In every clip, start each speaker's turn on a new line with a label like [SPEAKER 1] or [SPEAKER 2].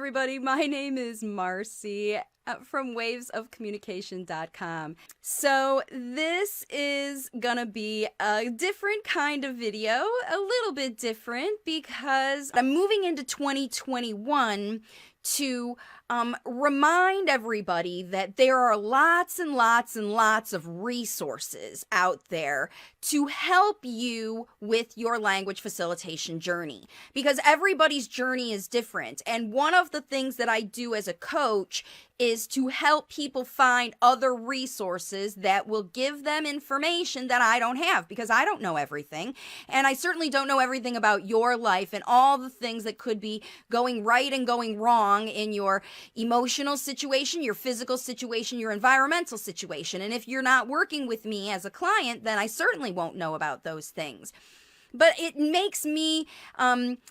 [SPEAKER 1] everybody. My name is Marci from wavesofcommunication.com. So this is gonna be a different kind of video, a little bit different, because I'm moving into 2021 to remind everybody that there are lots and lots and lots of resources out there to help you with your language facilitation journey, because everybody's journey is different. And one of the things that I do as a coach is to help people find other resources that will give them information that I don't have, because I don't know everything. And I certainly don't know everything about your life and all the things that could be going right and going wrong in your emotional situation, your physical situation, your environmental situation. And if you're not working with me as a client, then I certainly won't know about those things. But it makes me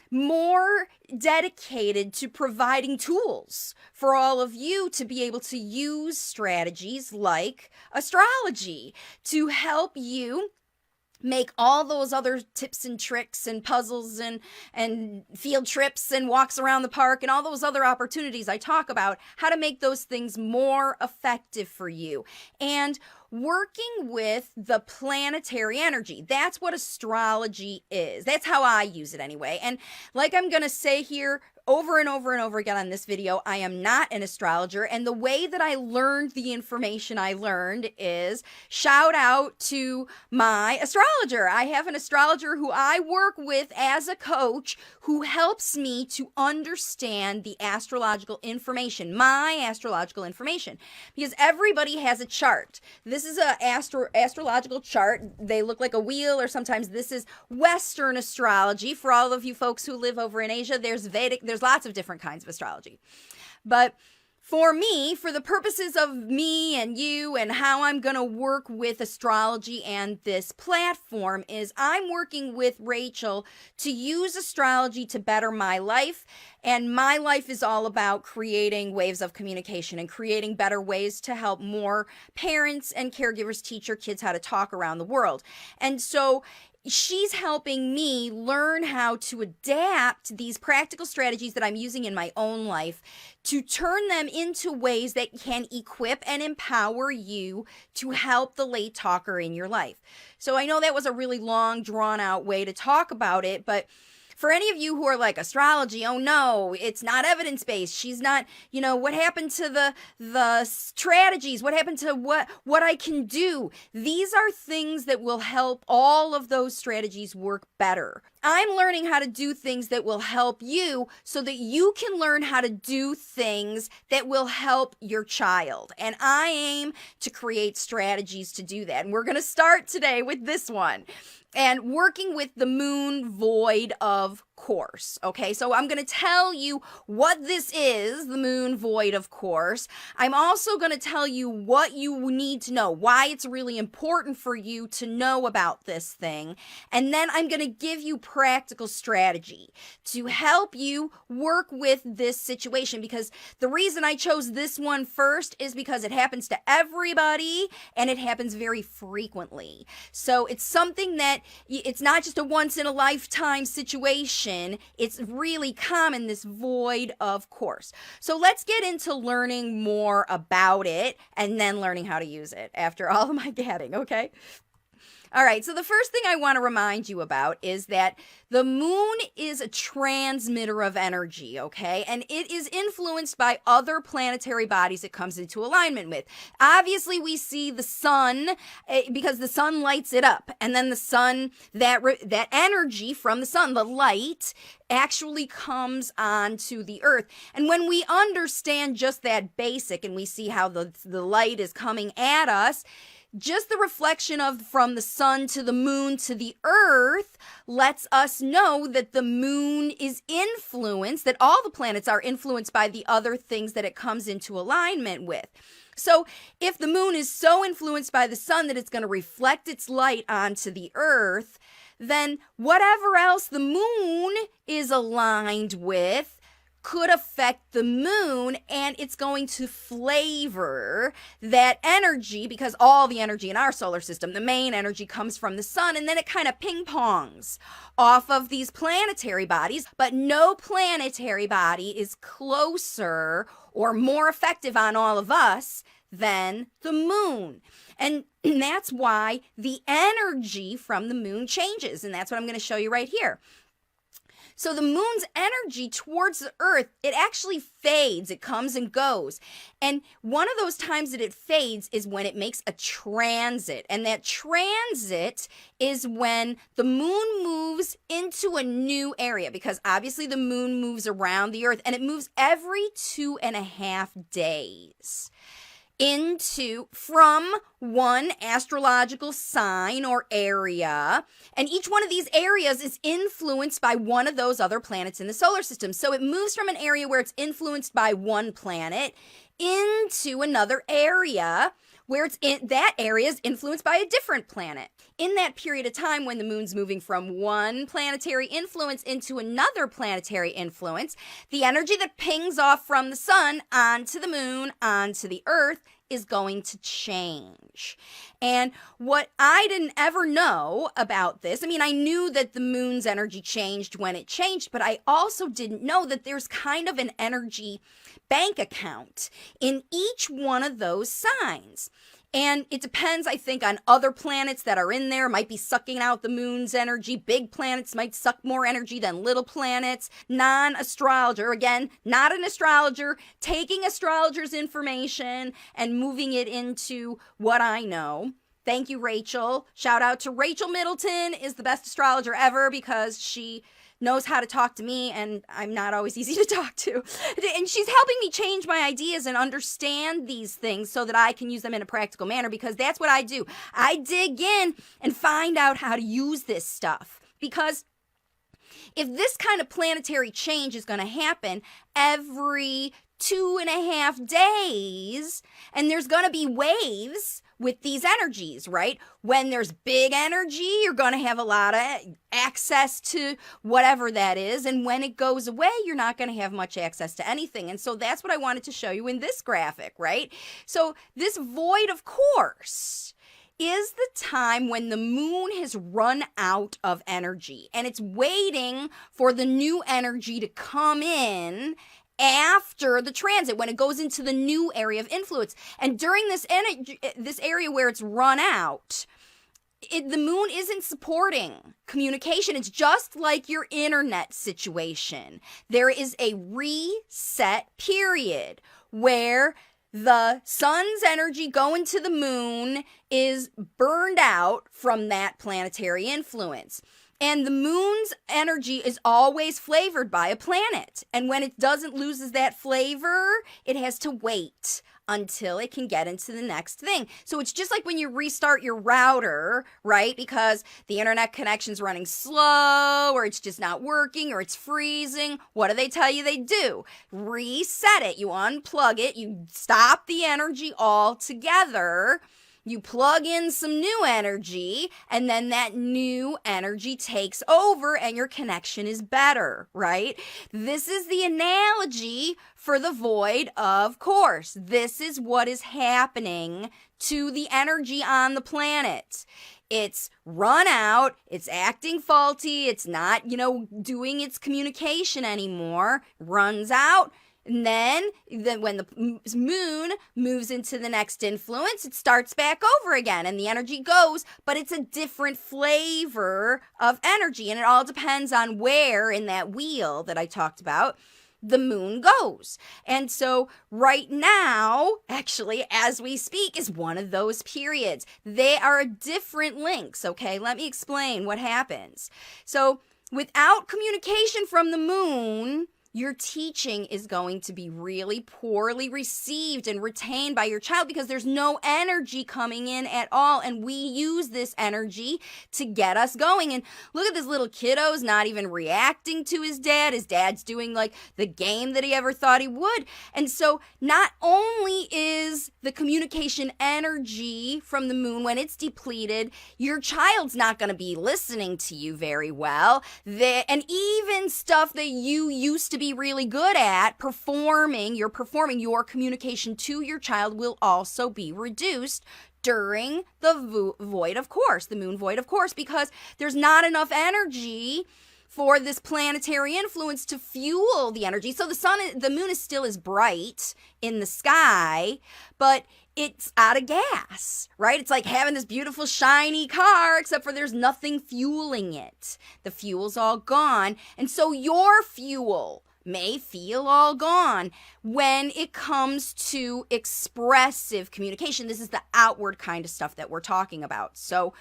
[SPEAKER 1] more dedicated to providing tools for all of you to be able to use strategies like astrology to help you make all those other tips and tricks and puzzles and field trips and walks around the park and all those other opportunities I talk about, how to make those things more effective for you. And working with the planetary energy. That's what astrology is. That's how I use it anyway. And like I'm going to say here over and over and over again on this video, I am not an astrologer. And the way that I learned the information I learned is shout out to my astrologer. I have an astrologer who I work with as a coach who helps me to understand the astrological information, my astrological information, because everybody has a chart. This is a astrological chart. They look like a wheel, or sometimes this is Western astrology. For all of you folks who live over in Asia, there's Vedic, there's lots of different kinds of astrology. But for me, for the purposes of me and you and how I'm going to work with astrology and this platform, is I'm working with Rachel to use astrology to better my life. And my life is all about creating waves of communication and creating better ways to help more parents and caregivers teach your kids how to talk around the world. And so she's helping me learn how to adapt these practical strategies that I'm using in my own life to turn them into ways that can equip and empower you to help the late talker in your life. So I know that was a really long, drawn out way to talk about it, but for any of you who are like, astrology, oh no, it's not evidence-based. She's not, what happened to the strategies? What happened to what I can do? These are things that will help all of those strategies work better. I'm learning how to do things that will help you so that you can learn how to do things that will help your child. And I aim to create strategies to do that. And we're going to start today with this one. And working with the moon void of course. Okay, so I'm going to tell you what this is, the moon void of course. I'm also going to tell you what you need to know, why it's really important for you to know about this thing. And then I'm going to give you practical strategy to help you work with this situation, because the reason I chose this one first is because it happens to everybody and it happens very frequently. So it's something that it's not just a once in a lifetime situation. It's really common, this void of course. So let's get into learning more about it and then learning how to use it after all of my gadding, okay? All right, so the first thing I want to remind you about is that the moon is a transmitter of energy, okay? And it is influenced by other planetary bodies it comes into alignment with. Obviously, we see the sun because the sun lights it up. And then the sun, that energy from the sun, the light, actually comes onto the earth. And when we understand just that basic and we see how the light is coming at us, just the reflection of from the sun to the moon to the earth lets us know that the moon is influenced, that all the planets are influenced by the other things that it comes into alignment with. So if the moon is so influenced by the sun that it's going to reflect its light onto the earth, then whatever else the moon is aligned with could affect the moon, and it's going to flavor that energy, because all the energy in our solar system, the main energy, comes from the sun, and then it kind of ping-pongs off of these planetary bodies, but no planetary body is closer or more effective on all of us than the moon. And that's why the energy from the moon changes, and that's what I'm going to show you right here. So the moon's energy towards the earth, it actually fades. It comes and goes. And one of those times that it fades is when it makes a transit. And that transit is when the moon moves into a new area, because obviously the moon moves around the earth, and it moves every 2.5 days from one astrological sign or area, and each one of these areas is influenced by one of those other planets in the solar system. So it moves from an area where it's influenced by one planet into another area where that area is influenced by a different planet. In that period of time when the moon's moving from one planetary influence into another planetary influence, the energy that pings off from the sun onto the moon, onto the earth, is going to change. And what I didn't ever know about this, I mean, I knew that the moon's energy changed when it changed, but I also didn't know that there's kind of an energy bank account in each one of those signs. And it depends, I think, on other planets that are in there, might be sucking out the moon's energy. Big planets might suck more energy than little planets. Non-astrologer, again, not an astrologer, taking astrologers' information and moving it into what I know. Thank you, Rachel. Shout out to Rachel Middleton, is the best astrologer ever, because she knows how to talk to me, and I'm not always easy to talk to. And she's helping me change my ideas and understand these things so that I can use them in a practical manner, because that's what I do. I dig in and find out how to use this stuff, because if this kind of planetary change is going to happen every 2.5 days, and there's going to be waves with these energies, right? When there's big energy, you're going to have a lot of access to whatever that is. And when it goes away, you're not going to have much access to anything. And so that's what I wanted to show you in this graphic, right? So this void, of course, is the time when the moon has run out of energy, and it's waiting for the new energy to come in after the transit, when it goes into the new area of influence. And during this area where it's run out, the moon isn't supporting communication. It's just like your internet situation. There is a reset period where the sun's energy going to the moon is burned out from that planetary influence. And the moon's energy is always flavored by a planet. And when it loses that flavor, it has to wait until it can get into the next thing. So it's just like when you restart your router, right? Because the internet connection's running slow, or it's just not working, or it's freezing. What do they tell you they do? Reset it. You unplug it. You stop the energy altogether. You plug in some new energy, and then that new energy takes over and your connection is better, right? This is the analogy for the void, of course. This is what is happening to the energy on the planet. It's run out, it's acting faulty, it's not, doing its communication anymore, runs out. And then when the moon moves into the next influence, it starts back over again, and the energy goes, but it's a different flavor of energy. And it all depends on where in that wheel that I talked about the moon goes. And so right now, actually, as we speak, is one of those periods. They are different links, okay? Let me explain what happens. So without communication from the moon, your teaching is going to be really poorly received and retained by your child, because there's no energy coming in at all. And we use this energy to get us going. And look at this little kiddo's not even reacting to his dad. His dad's doing like the game that he ever thought he would. And so not only is the communication energy from the moon, when it's depleted, your child's not going to be listening to you very well. And even stuff that you used to be be really good at performing your communication to your child will also be reduced during the void of course, the moon void of course, because there's not enough energy for this planetary influence to fuel the energy. So the moon is still as bright in the sky, but it's out of gas, right? It's like having this beautiful shiny car, except for there's nothing fueling it. The fuel's all gone. And so your fuel may feel all gone when it comes to expressive communication. This is the outward kind of stuff that we're talking about. So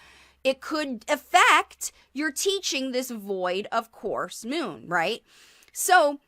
[SPEAKER 1] it could affect your teaching this void of course moon, right? So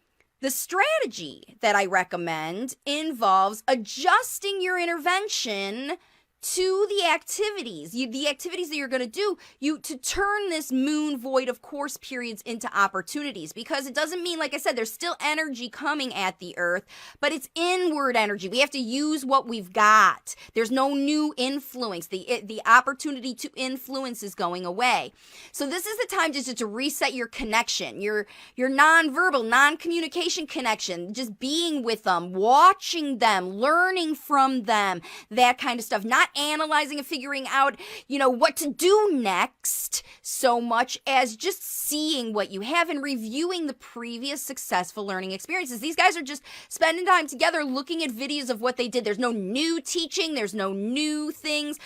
[SPEAKER 1] the strategy that I recommend involves adjusting your intervention to the activities that you're going to do to turn this moon void of course periods into opportunities, because it doesn't mean, like I said, there's still energy coming at the earth, but it's inward energy. We have to use what we've got. There's no new influence. The opportunity to influence is going away. So this is the time just to reset your connection, your nonverbal, non-communication connection, just being with them, watching them, learning from them, that kind of stuff. Not analyzing and figuring out, what to do next so much as just seeing what you have and reviewing the previous successful learning experiences. These guys are just spending time together looking at videos of what they did. There's no new teaching. There's no new things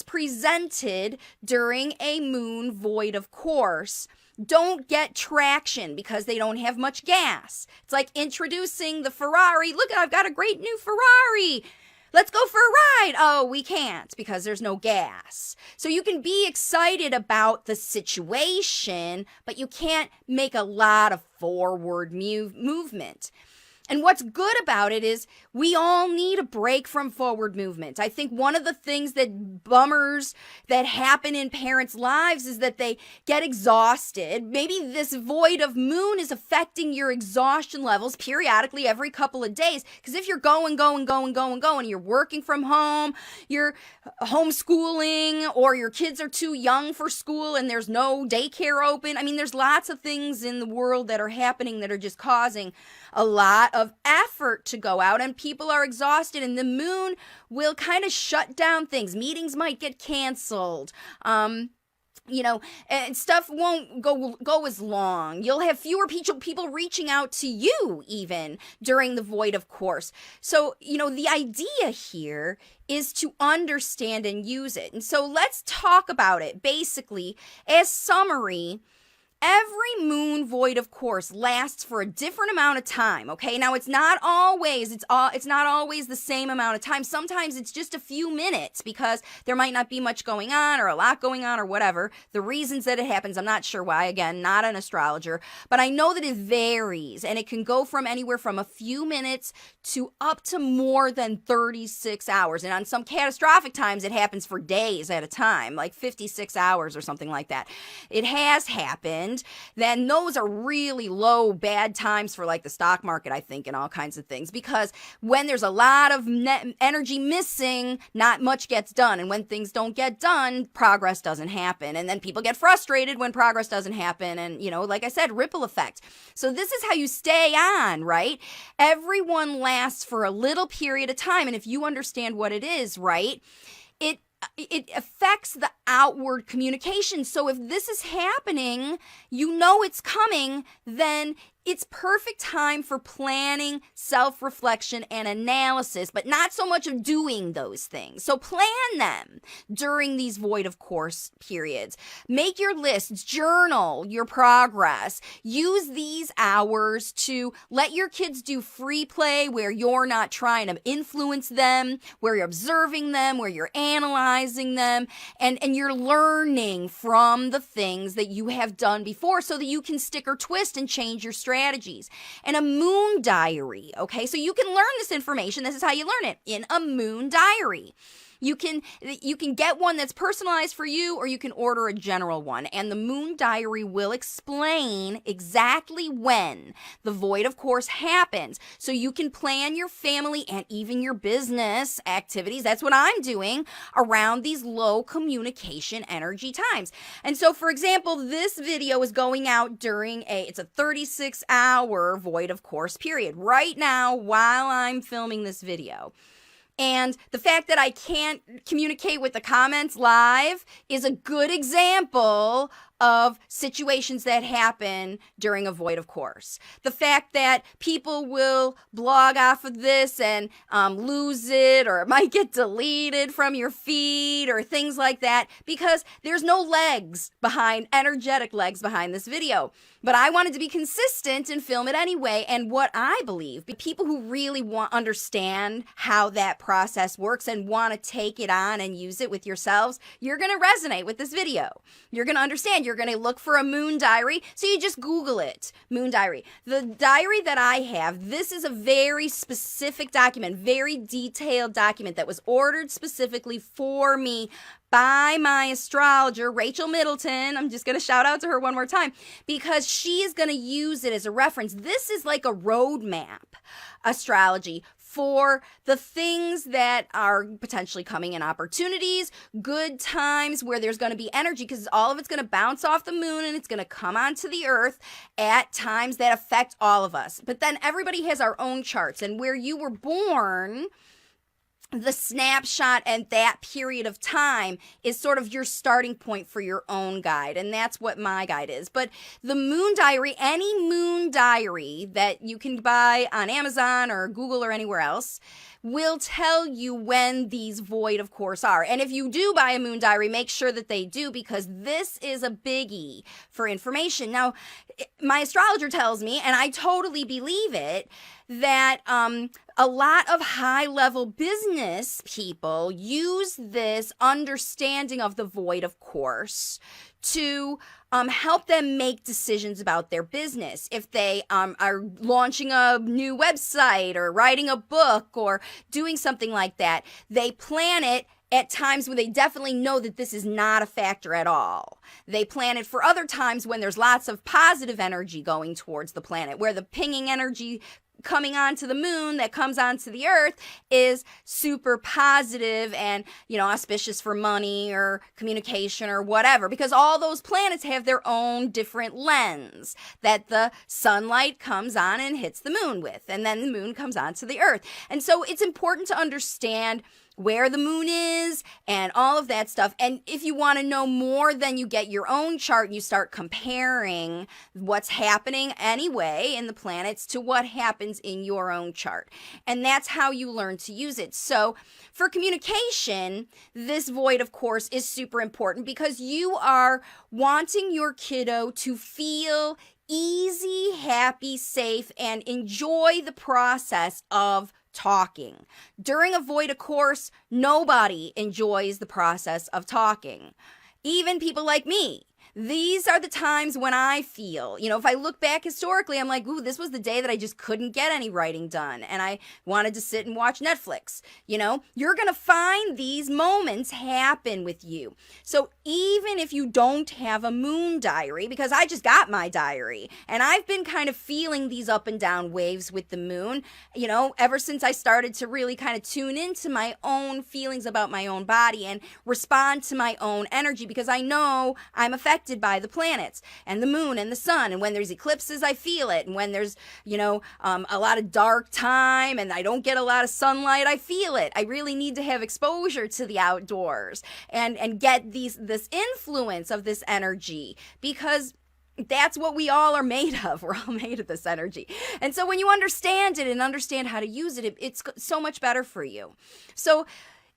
[SPEAKER 1] presented during a moon void of course don't get traction because they don't have much gas. It's like introducing the Ferrari. Look, I've got a great new Ferrari. Let's go for a ride. Oh, we can't because there's no gas. So you can be excited about the situation, but you can't make a lot of forward movement. And what's good about it is we all need a break from forward movement. I think one of the things that bummers that happen in parents' lives is that they get exhausted. Maybe this void of moon is affecting your exhaustion levels periodically every couple of days. Because if you're going, you're working from home, you're homeschooling, or your kids are too young for school and there's no daycare open. I mean, there's lots of things in the world that are happening that are just causing a lot of effort to go out, and people are exhausted, and the moon will kind of shut down things. Meetings might get canceled. And stuff won't go as long. You'll have fewer people reaching out to you even during the void of course. So, the idea here is to understand and use it. And so let's talk about it. Basically, as summary, every moon void of course lasts for a different amount of time, okay? Now it's not always the same amount of time. Sometimes it's just a few minutes because there might not be much going on or a lot going on or whatever. The reasons that it happens, I'm not sure why. Again, not an astrologer, but I know that it varies, and it can go from anywhere from a few minutes to up to more than 36 hours. And on some catastrophic times it happens for days at a time, like 56 hours or something like that. It has happened. Then those are really low, bad times for like the stock market, I think, and all kinds of things, because when there's a lot of energy missing, not much gets done. And when things don't get done, progress doesn't happen. And then people get frustrated when progress doesn't happen. And, like I said, ripple effect. So this is how you stay on, right? Everyone lasts for a little period of time. And if you understand what it is, right, it affects the outward communication. So if this is happening, it's coming, then it's perfect time for planning, self-reflection, and analysis, but not so much of doing those things. So plan them during these void of course periods. Make your lists, journal your progress. Use these hours to let your kids do free play where you're not trying to influence them, where you're observing them, where you're analyzing them, and you're learning from the things that you have done before so that you can stick or twist and change your strategies. And a moon diary, okay? So you can learn this information. This is how you learn it, in a moon diary. You can get one that's personalized for you, or you can order a general one. And the Moon Diary will explain exactly when the void of course happens, so you can plan your family and even your business activities. That's what I'm doing around these low communication energy times. And so, for example, this video is going out during it's a 36-hour void of course period right now while I'm filming this video. And the fact that I can't communicate with the comments live is a good example of situations that happen during a void of course. The fact that people will blog off of this and lose it, or it might get deleted from your feed or things like that, because there's no energetic legs behind this video. But I wanted to be consistent and film it anyway. And what I believe, people who really understand how that process works and want to take it on and use it with yourselves, you're going to resonate with this video. You're going to understand. You're going to look for a Moon Diary. So you just Google it, Moon Diary. The diary that I have, this is a very specific document, very detailed document that was ordered specifically for me by my astrologer, Rachel Middleton. I'm just going to shout out to her one more time because she is going to use it as a reference. This is like a roadmap astrology for the things that are potentially coming in opportunities, good times where there's going to be energy, because all of it's going to bounce off the moon and it's going to come onto the earth at times that affect all of us. But then everybody has our own charts, and where you were born, the snapshot and that period of time is sort of your starting point for your own guide. And that's what my guide is. But the Moon Diary, any Moon Diary that you can buy on Amazon or Google or anywhere else, will tell you when these void of course are. And if you do buy a Moon Diary, make sure that they do, because this is a biggie for information. Now, my astrologer tells me, and I totally believe it, that a lot of high-level business people use this understanding of the void of course to help them make decisions about their business. If they are launching a new website or writing a book or doing something like that, they plan it at times when they definitely know that this is not a factor at all. They plan it for other times when there's lots of positive energy going towards the planet, where the pinging energy coming onto the moon that comes onto the earth is super positive and, auspicious for money or communication or whatever, because all those planets have their own different lens that the sunlight comes on and hits the moon with, and then the moon comes onto the earth. And so it's important to understand where the moon is and all of that stuff. And if you want to know more, then you get your own chart and you start comparing what's happening anyway in the planets to what happens in your own chart. And that's how you learn to use it. So for communication, this void, of course, is super important, because you are wanting your kiddo to feel easy, happy, safe, and enjoy the process of talking. During a void of course, nobody enjoys the process of talking. Even people like me. These are the times when I feel, if I look back historically, I'm like, ooh, this was the day that I just couldn't get any writing done and I wanted to sit and watch Netflix. You're going to find these moments happen with you. So even if you don't have a Moon Diary, because I just got my diary and I've been kind of feeling these up and down waves with the moon, ever since I started to really kind of tune into my own feelings about my own body and respond to my own energy, because I know I'm affected by the planets and the moon and the sun. And when there's eclipses, I feel it. And when there's, a lot of dark time and I don't get a lot of sunlight, I feel it. I really need to have exposure to the outdoors and get this influence of this energy, because that's what we all are made of. We're all made of this energy. And so when you understand it and understand how to use it, it's so much better for you. So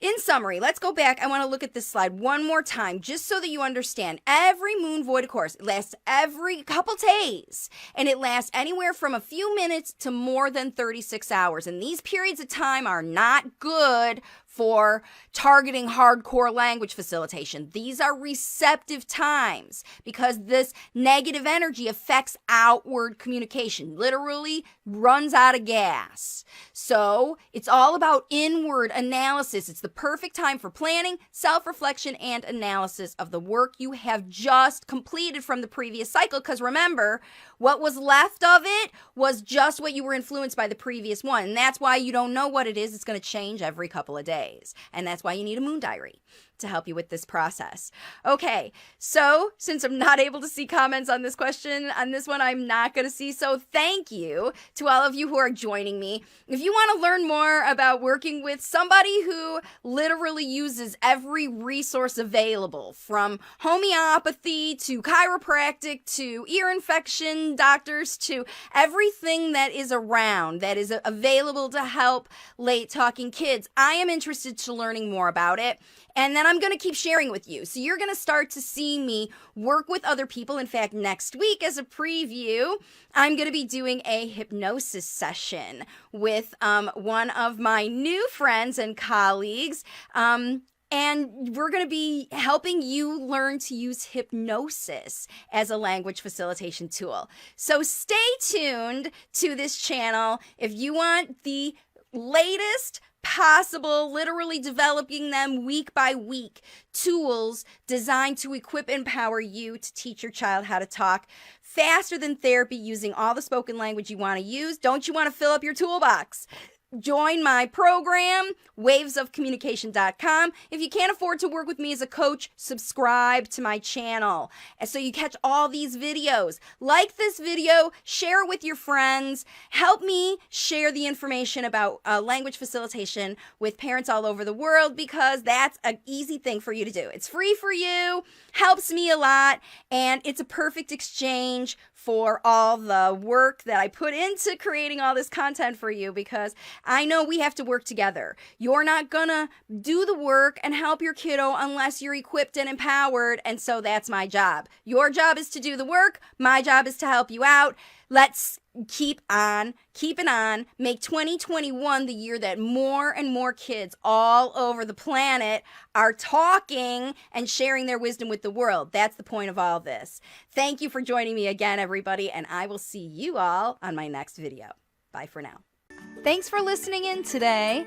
[SPEAKER 1] in summary, let's go back. I want to look at this slide one more time, just so that you understand. Every moon void, of course, it lasts every couple days, and it lasts anywhere from a few minutes to more than 36 hours. And these periods of time are not good for targeting hardcore language facilitation. These are receptive times because this negative energy affects outward communication, literally runs out of gas. So it's all about inward analysis. It's the perfect time for planning, self-reflection, and analysis of the work you have just completed from the previous cycle. Because remember, what was left of it was just what you were influenced by the previous one. And that's why you don't know what it is. It's going to change every couple of days. And that's why you need a moon diary to help you with this process. Okay, so since I'm not able to see comments on this question, on this one I'm not going to see, so thank you to all of you who are joining me. If you want to learn more about working with somebody who literally uses every resource available, from homeopathy to chiropractic to ear infection doctors to everything that is around that is available to help late talking kids, I am interested to learning more about it. And then I'm going to keep sharing with you. So you're going to start to see me work with other people. In fact, next week as a preview, I'm going to be doing a hypnosis session with one of my new friends and colleagues. And we're going to be helping you learn to use hypnosis as a language facilitation tool. So stay tuned to this channel if you want the latest possible, literally developing them week by week, tools designed to equip and empower you to teach your child how to talk faster than therapy using all the spoken language you want to use. Don't you want to fill up your toolbox? Join my program, wavesofcommunication.com. If you can't afford to work with me as a coach, subscribe to my channel and so you catch all these videos. Like this video, share it with your friends. Help me share the information about language facilitation with parents all over the world, because that's an easy thing for you to do. It's free for you, helps me a lot, and it's a perfect exchange for all the work that I put into creating all this content for you, because I know we have to work together. You're not gonna do the work and help your kiddo unless you're equipped and empowered, and so that's my job. Your job is to do the work. My job is to help you out. Let's keep it on, make 2021 the year that more and more kids all over the planet are talking and sharing their wisdom with the world. That's the point of all this. Thank you for joining me again, everybody, and I will see you all on my next video. Bye for now. Thanks for listening in today.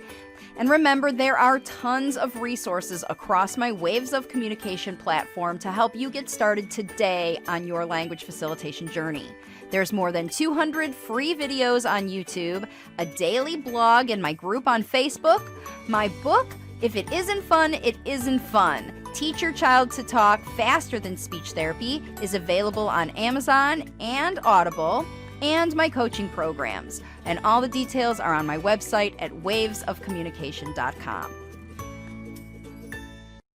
[SPEAKER 1] And remember, there are tons of resources across my Waves of Communication platform to help you get started today on your language facilitation journey. There's more than 200 free videos on YouTube, a daily blog in my group on Facebook, my book, If It Isn't Fun, It Isn't Fun. Teach Your Child to Talk Faster Than Speech Therapy is available on Amazon and Audible, and my coaching programs. And all the details are on my website at wavesofcommunication.com.